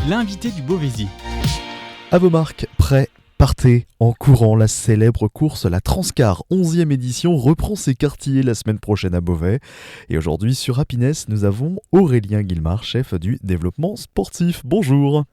L'invité du Beauvaisis. À vos marques, prêts, partez en courant. La célèbre course, la Transcar 11e édition, reprend ses quartiers la semaine prochaine à Beauvais. Et aujourd'hui, sur Happiness, nous avons Aurélien Guillemard, chef du développement sportif. Bonjour.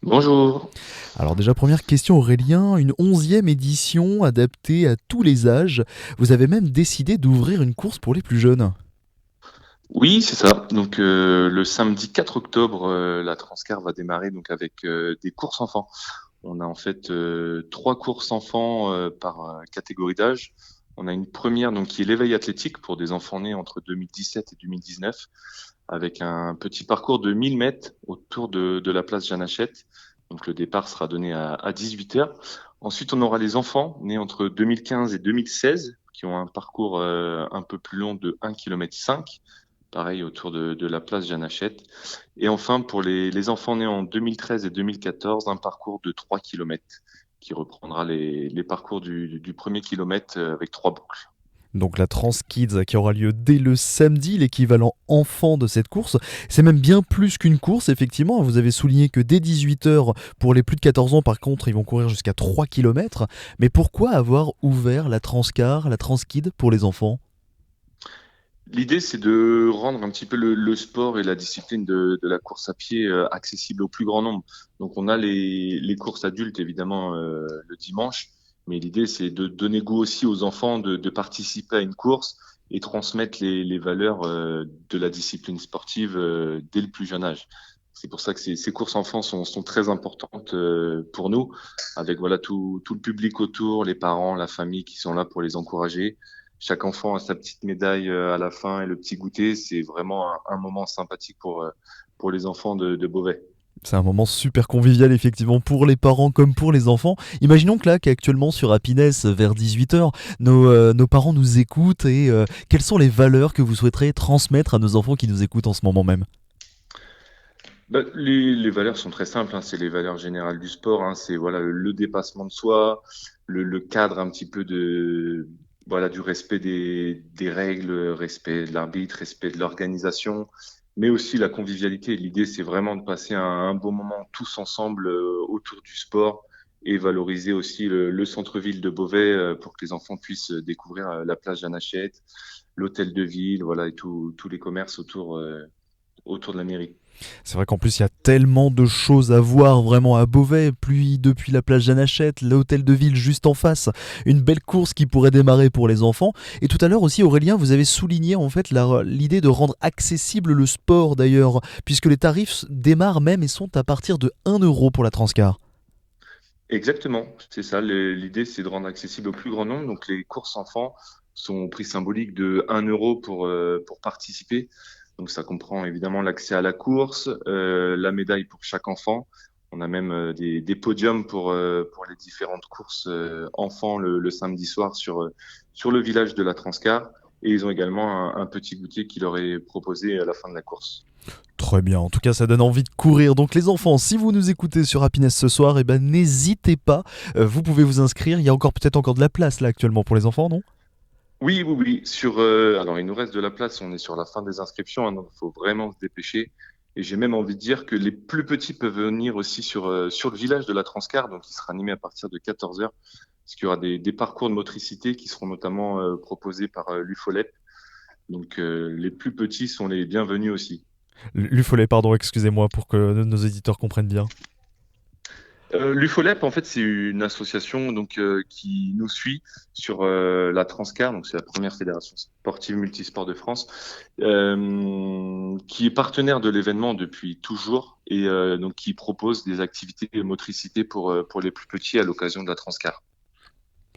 Bonjour. Alors déjà, première question Aurélien, une 11e édition adaptée à tous les âges. Vous avez même décidé d'ouvrir une course pour les plus jeunes. Oui, c'est ça. Donc le samedi 4 octobre, la Transcar va démarrer donc avec des courses enfants. On a en fait trois courses enfants par catégorie d'âge. On a une première donc qui est l'éveil athlétique pour des enfants nés entre 2017 et 2019, avec un petit parcours de 1000 mètres autour de la place Jeanne Hachette. Donc le départ sera donné à 18 heures. Ensuite, on aura les enfants nés entre 2015 et 2016 qui ont un parcours un peu plus long de 1,5 km, pareil autour de la place Jeanne Hachette. Et enfin, pour les enfants nés en 2013 et 2014, un parcours de 3 km qui reprendra les parcours du premier kilomètre avec 3 boucles. Donc la Transkids qui aura lieu dès le samedi, l'équivalent enfant de cette course. C'est même bien plus qu'une course, effectivement. Vous avez souligné que dès 18h, pour les plus de 14 ans, par contre, ils vont courir jusqu'à 3 km. Mais pourquoi avoir ouvert la Transcar, la Transkid pour les enfants ? L'idée, c'est de rendre un petit peu le sport et la discipline de la course à pied accessible au plus grand nombre. Donc, on a les courses adultes, évidemment, le dimanche. Mais l'idée, c'est de donner goût aussi aux enfants de participer à une course et transmettre les valeurs de la discipline sportive dès le plus jeune âge. C'est pour ça que ces courses enfants sont très importantes pour nous, avec voilà tout le public autour, les parents, la famille qui sont là pour les encourager. Chaque enfant a sa petite médaille à la fin et le petit goûter. C'est vraiment un moment sympathique pour les enfants de Beauvais. C'est un moment super convivial, effectivement, pour les parents comme pour les enfants. Imaginons que là, qu'actuellement sur Happiness, vers 18h, nos parents nous écoutent et quelles sont les valeurs que vous souhaiterez transmettre à nos enfants qui nous écoutent en ce moment même ? Bah, les valeurs sont très simples, hein. C'est les valeurs générales du sport, hein. C'est voilà le dépassement de soi, le cadre un petit peu du respect des règles, respect de l'arbitre, respect de l'organisation, mais aussi la convivialité. L'idée, c'est vraiment de passer un bon moment tous ensemble autour du sport et valoriser aussi le centre-ville de Beauvais pour que les enfants puissent découvrir la place Jeanne Hachette, l'hôtel de ville, voilà, et tous les commerces autour de la mairie. C'est vrai qu'en plus, il y a tellement de choses à voir vraiment à Beauvais, puis depuis la plage Jeanne Hachette, l'hôtel de ville juste en face, une belle course qui pourrait démarrer pour les enfants. Et tout à l'heure aussi, Aurélien, vous avez souligné en fait l'idée de rendre accessible le sport d'ailleurs, puisque les tarifs démarrent même et sont à partir de 1 € pour la Transcar. Exactement, c'est ça. L'idée, c'est de rendre accessible au plus grand nombre. Donc, les courses enfants sont au prix symbolique de 1 € pour participer. Donc, ça comprend évidemment l'accès à la course, la médaille pour chaque enfant. On a même des podiums pour les différentes courses enfants le samedi soir sur le village de la Transcar. Et ils ont également un petit goûter qui leur est proposé à la fin de la course. Très bien, en tout cas ça donne envie de courir. Donc les enfants, si vous nous écoutez sur Happiness ce soir, eh ben, n'hésitez pas, vous pouvez vous inscrire. Il y a peut-être encore de la place là actuellement pour les enfants, non ? Oui, oui, oui. Alors, il nous reste de la place. On est sur la fin des inscriptions, hein, donc il faut vraiment se dépêcher. Et j'ai même envie de dire que les plus petits peuvent venir aussi sur le village de la Transcar, donc il sera animé à partir de 14 heures, parce qu'il y aura des parcours de motricité qui seront notamment proposés par l'UFOLEP. Donc les plus petits sont les bienvenus aussi. L'UFOLET, pardon, excusez-moi pour que nos éditeurs comprennent bien. L'UFOLEP, en fait, c'est une association donc qui nous suit sur la Transcar, donc c'est la première fédération sportive multisport de France, qui est partenaire de l'événement depuis toujours et donc qui propose des activités de motricité pour les plus petits à l'occasion de la Transcar.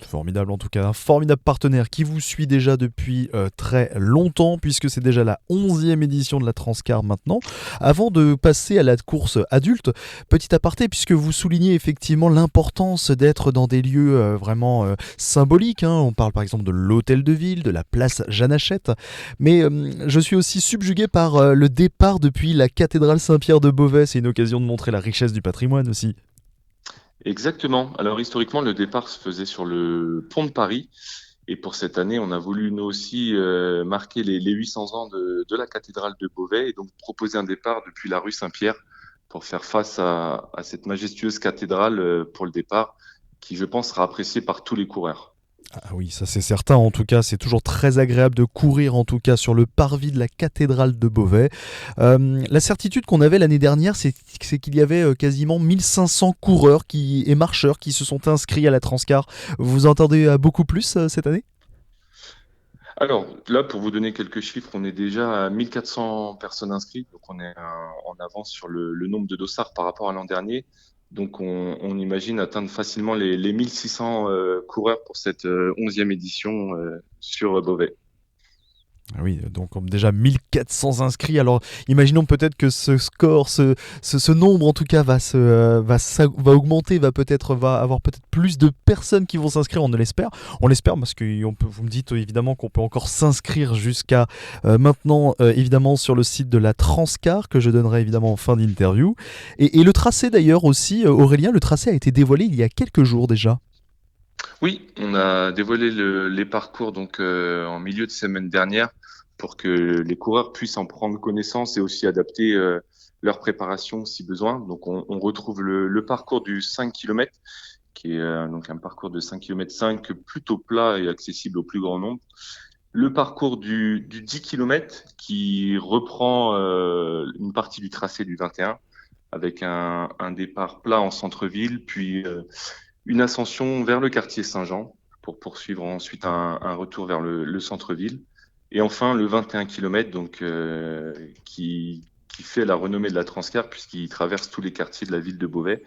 Formidable en tout cas, un formidable partenaire qui vous suit déjà depuis très longtemps puisque c'est déjà la 11e édition de la Transcar maintenant. Avant de passer à la course adulte, petit aparté puisque vous soulignez effectivement l'importance d'être dans des lieux vraiment symboliques, hein. On parle par exemple de l'hôtel de ville, de la place Jeanne Hachette, mais je suis aussi subjugué par le départ depuis la cathédrale Saint-Pierre de Beauvais. C'est une occasion de montrer la richesse du patrimoine aussi. Exactement. Alors historiquement, le départ se faisait sur le pont de Paris. Et pour cette année, on a voulu nous aussi marquer les 800 ans de la cathédrale de Beauvais et donc proposer un départ depuis la rue Saint-Pierre pour faire face à cette majestueuse cathédrale pour le départ, qui, je pense, sera appréciée par tous les coureurs. Ah oui, ça c'est certain. En tout cas, c'est toujours très agréable de courir, en tout cas sur le parvis de la cathédrale de Beauvais. La certitude qu'on avait l'année dernière, c'est qu'il y avait quasiment 1500 coureurs et marcheurs qui se sont inscrits à la Transcar. Vous entendez beaucoup plus cette année? Alors là, pour vous donner quelques chiffres, on est déjà à 1400 personnes inscrites, donc on est en avance sur le nombre de dossards par rapport à l'an dernier. Donc on imagine atteindre facilement les 1600 coureurs pour cette 11e édition sur Beauvais. Ah oui, donc déjà 1400 inscrits. Alors imaginons peut-être que ce score, ce nombre en tout cas va augmenter, va avoir peut-être plus de personnes qui vont s'inscrire, on l'espère. On l'espère parce que vous me dites évidemment qu'on peut encore s'inscrire jusqu'à maintenant, évidemment sur le site de la Transcar que je donnerai évidemment en fin d'interview. Et le tracé d'ailleurs aussi, Aurélien, le tracé a été dévoilé il y a quelques jours déjà. Oui, on a dévoilé les parcours donc en milieu de semaine dernière pour que les coureurs puissent en prendre connaissance et aussi adapter leur préparation si besoin. Donc on retrouve le parcours du 5 km qui est donc un parcours de 5 km 5 plutôt plat et accessible au plus grand nombre. Le parcours du 10 km qui reprend une partie du tracé du 21 avec un départ plat en centre-ville, puis une ascension vers le quartier Saint-Jean pour poursuivre ensuite un retour vers le centre-ville. Et enfin, le 21 km donc, qui fait la renommée de la Transcar puisqu'il traverse tous les quartiers de la ville de Beauvais.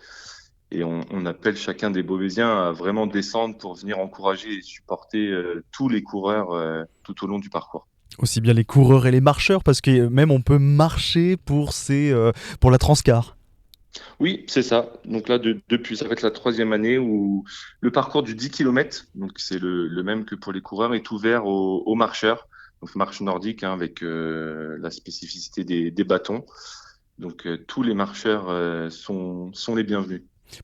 Et on appelle chacun des Beauvaisiens à vraiment descendre pour venir encourager et supporter tous les coureurs tout au long du parcours. Aussi bien les coureurs et les marcheurs, parce que même on peut marcher pour la Transcar. Oui, c'est ça. Donc là, depuis, ça va être la troisième année où le parcours du 10 km, donc c'est le même que pour les coureurs, est ouvert aux marcheurs. Donc marche nordique hein, avec la spécificité des bâtons. Donc tous les marcheurs sont les bienvenus.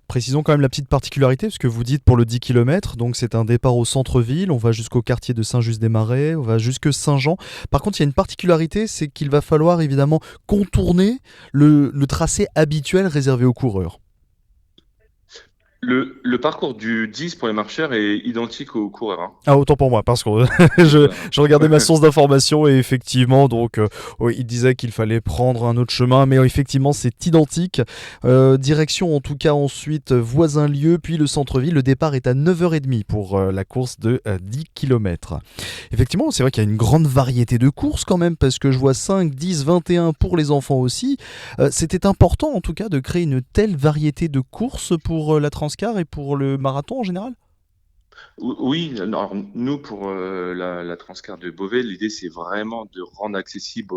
Précisons quand même la petite particularité, parce que vous dites pour le 10 km, donc c'est un départ au centre-ville, on va jusqu'au quartier de Saint-Just-des-Marais, on va jusque Saint-Jean. Par contre, il y a une particularité, c'est qu'il va falloir évidemment contourner le tracé habituel réservé aux coureurs. Le parcours du 10 pour les marcheurs est identique aux coureurs. Hein. Ah, autant pour moi, parce que Voilà. je regardais ma source d'information et effectivement, donc, oui, il disait qu'il fallait prendre un autre chemin, mais effectivement, c'est identique. Direction, en tout cas, ensuite, voisin lieu, puis le centre-ville. Le départ est à 9h30 pour la course de 10 km. Effectivement, c'est vrai qu'il y a une grande variété de courses quand même, parce que je vois 5, 10, 21 pour les enfants aussi. C'était important, en tout cas, de créer une telle variété de courses pour la Transcar et pour le marathon en général. Oui, alors nous pour la Transcar de Beauvais, l'idée c'est vraiment de rendre accessible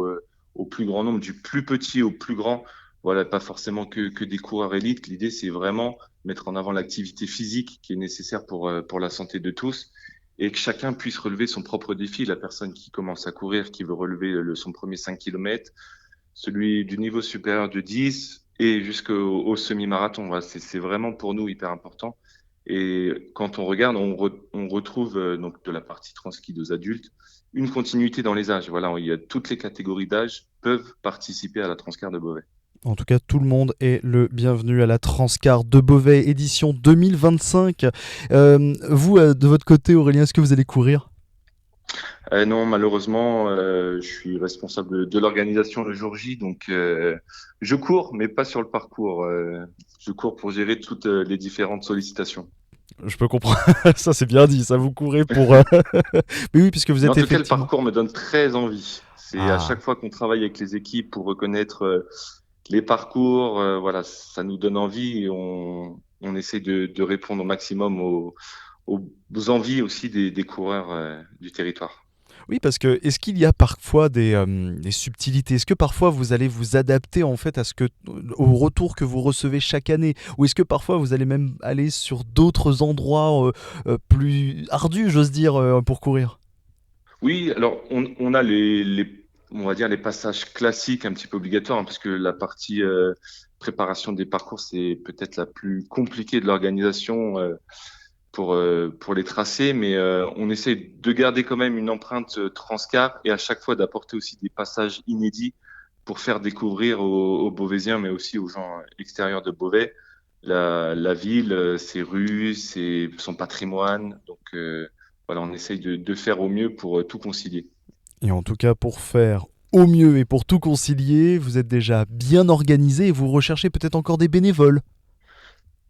au plus grand nombre, du plus petit au plus grand. Voilà, pas forcément que des coureurs élites. L'idée c'est vraiment mettre en avant l'activité physique qui est nécessaire pour la santé de tous et que chacun puisse relever son propre défi. La personne qui commence à courir, qui veut relever son premier 5 km, celui du niveau supérieur de 10 et jusqu'au semi-marathon. Voilà, c'est vraiment pour nous hyper important. Et quand on regarde, on retrouve donc de la partie transquis aux adultes une continuité dans les âges. Voilà, il y a toutes les catégories d'âge peuvent participer à la Transcar de Beauvais. En tout cas, tout le monde est le bienvenu à la Transcar de Beauvais édition 2025. Vous, de votre côté, Aurélien, est-ce que vous allez courir? Non, malheureusement, je suis responsable de l'organisation le jour J, donc je cours, mais pas sur le parcours. Je cours pour gérer toutes les différentes sollicitations. Je peux comprendre, ça c'est bien dit, ça vous courez pour... Mais oui, puisque vous Mais en êtes tout cas, le effectivement... parcours me donne très envie. C'est à Ah, chaque fois qu'on travaille avec les équipes pour reconnaître les parcours, voilà, ça nous donne envie et on essaie de répondre au maximum aux envies aussi des coureurs du territoire. oui, parce que est-ce qu'il y a parfois des subtilités? Est-ce que parfois vous allez vous adapter en fait au retour que vous recevez chaque année? Ou est-ce que parfois vous allez même aller sur d'autres endroits plus ardus, j'ose dire, pour courir? Oui, alors on a on va dire les passages classiques un petit peu obligatoires, hein, parce que la partie préparation des parcours, c'est peut-être la plus compliquée de l'organisation pour les tracés, mais on essaie de garder quand même une empreinte Transcar et à chaque fois d'apporter aussi des passages inédits pour faire découvrir aux Beauvaisiens, mais aussi aux gens extérieurs de Beauvais, la ville, ses rues, son patrimoine. Donc voilà, on essaye de faire au mieux pour tout concilier. Et en tout cas, pour faire au mieux et pour tout concilier, vous êtes déjà bien organisé et vous recherchez peut-être encore des bénévoles.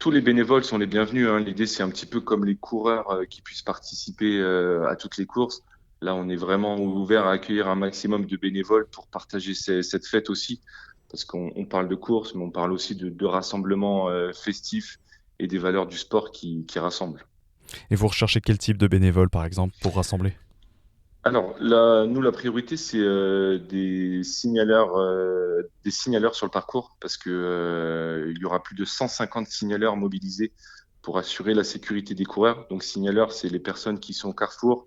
Tous les bénévoles sont les bienvenus, hein. L'idée, c'est un petit peu comme les coureurs qui puissent participer à toutes les courses. Là, on est vraiment ouvert à accueillir un maximum de bénévoles pour partager cette fête aussi, parce qu'on parle de courses, mais on parle aussi de rassemblements festifs et des valeurs du sport qui rassemblent. Et vous recherchez quel type de bénévoles, par exemple, pour rassembler? Alors, là, nous, la priorité, c'est des signaleurs sur le parcours, parce que il y aura plus de 150 signaleurs mobilisés pour assurer la sécurité des coureurs. Donc, signaleurs, c'est les personnes qui sont au carrefour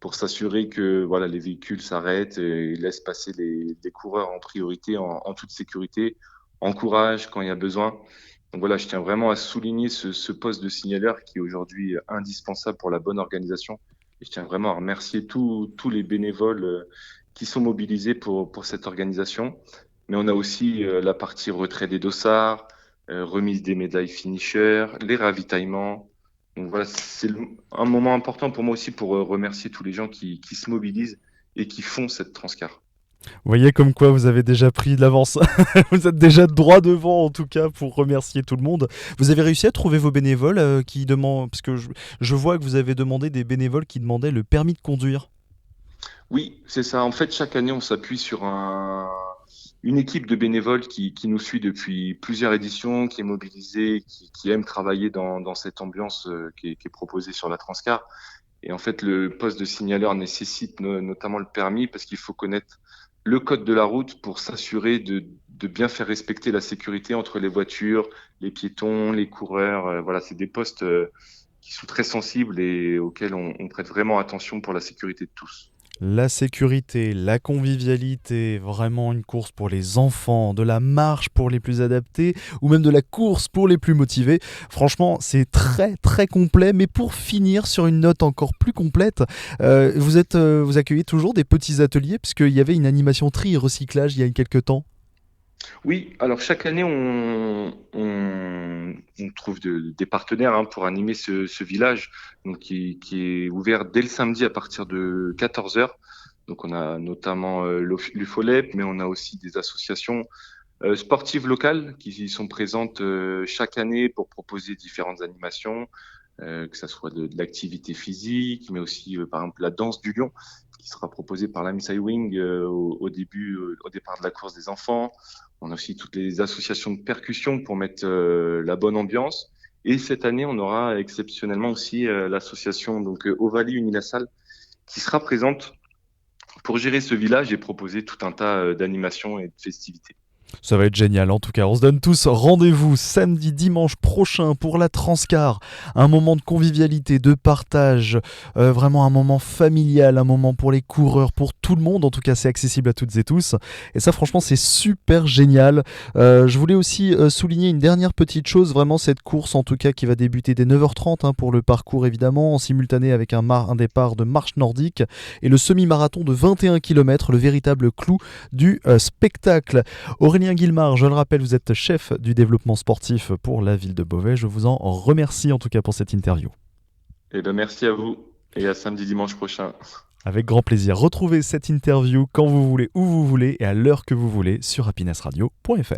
pour s'assurer que voilà, les véhicules s'arrêtent et laissent passer les coureurs en priorité, en toute sécurité, encouragent quand il y a besoin. Donc voilà, je tiens vraiment à souligner ce poste de signaleur qui est aujourd'hui indispensable pour la bonne organisation. Et je tiens vraiment à remercier tous les bénévoles qui sont mobilisés pour cette organisation. Mais on a aussi la partie retrait des dossards, remise des médailles finisher, les ravitaillements. Donc voilà, un moment important pour moi aussi pour remercier tous les gens qui se mobilisent et qui font cette Transcar. Vous voyez comme quoi vous avez déjà pris de l'avance. Vous êtes déjà droit devant en tout cas pour remercier tout le monde. Vous avez réussi à trouver vos bénévoles qui demandent, parce que je vois que vous avez demandé des bénévoles qui demandaient le permis de conduire. Oui, c'est ça. En fait, chaque année, on s'appuie sur une équipe de bénévoles qui nous suit depuis plusieurs éditions, qui est mobilisée, qui aime travailler dans cette ambiance qui est proposée sur la Transcar. Et en fait, le poste de signaleur nécessite notamment le permis parce qu'il faut connaître le code de la route pour s'assurer de bien faire respecter la sécurité entre les voitures, les piétons, les coureurs. Voilà, c'est des postes qui sont très sensibles et auxquels on prête vraiment attention pour la sécurité de tous. La sécurité, la convivialité, vraiment une course pour les enfants, de la marche pour les plus adaptés ou même de la course pour les plus motivés. Franchement, c'est très très complet. Mais pour finir sur une note encore plus complète, vous accueillez toujours des petits ateliers puisqu'il y avait une animation tri et recyclage il y a quelques temps. Oui, alors chaque année, on trouve des partenaires hein, pour animer ce village donc qui est ouvert dès le samedi à partir de 14 heures. Donc on a notamment l'UFOLEP, mais on a aussi des associations sportives locales qui y sont présentes chaque année pour proposer différentes animations, que ça soit de l'activité physique, mais aussi par exemple la danse du lion qui sera proposée par la Miss Wing au départ de la course des enfants. On a aussi toutes les associations de percussion pour mettre la bonne ambiance. Et cette année, on aura exceptionnellement aussi l'association donc Ovalie Unilassal qui sera présente pour gérer ce village et proposer tout un tas d'animations et de festivités. Ça va être génial, en tout cas on se donne tous rendez-vous samedi, dimanche prochain pour la Transcar, un moment de convivialité, de partage, vraiment un moment familial, un moment pour les coureurs, pour tout le monde, en tout cas c'est accessible à toutes et tous, et ça franchement c'est super génial. Je voulais aussi souligner une dernière petite chose, vraiment cette course en tout cas qui va débuter dès 9h30 hein, pour le parcours évidemment, en simultané avec un départ de marche nordique, et le semi-marathon de 21 km, le véritable clou du spectacle. Aurélien Guillemard, je le rappelle, vous êtes chef du développement sportif pour la ville de Beauvais. Je vous en remercie en tout cas pour cette interview. Eh ben, merci à vous et à samedi dimanche prochain. Avec grand plaisir. Retrouvez cette interview quand vous voulez, où vous voulez et à l'heure que vous voulez sur happinessradio.fr.